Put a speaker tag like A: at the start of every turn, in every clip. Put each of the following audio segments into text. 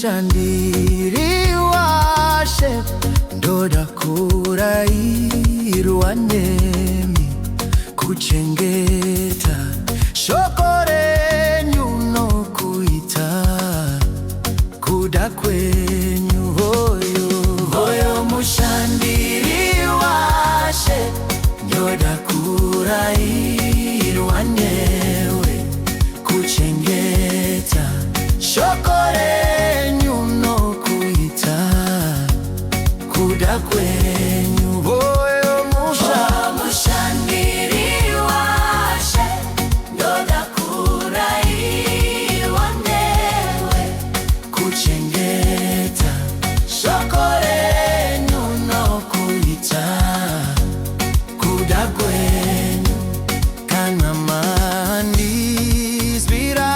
A: mushandiri washe ndoda kurayirwa nemi kuchengeta shoko renyu nokuita kuda kwenyu. Hoyo mushandiri washe ndoda kurayirwa newe kuchengeta shoko renyu nokuita kuda kwenyu. Hoyo mushandiri washe ndoda kurayirwa newe kuchengeta shoko renyu nokuita kuda kwenyu. Kana mandizvira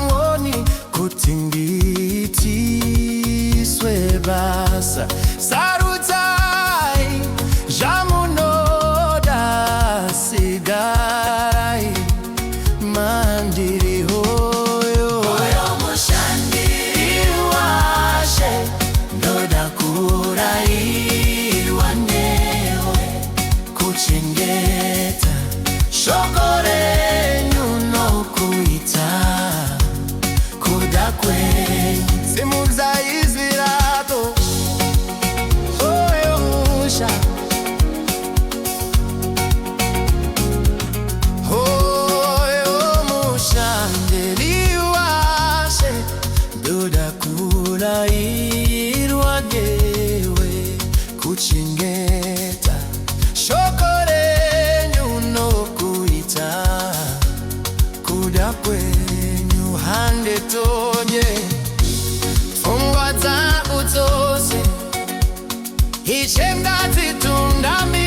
A: ngoni kuti ndiitiswe basa, sarudzai zvamunoda, sigarai mandiri. Hoyo mushandiri washe ndoda kurayirwa newe kuchengeta shoko renyu nokuita kuda kwenyu. Simudzai izwi rako, hoyo musha, hoyo mushandiri washe ndoda kurayirwa newe kuchengeta shoko renyu nokuita kuda kwenyu. Handetonye pfungwa dzangu dzose ichengadzitundami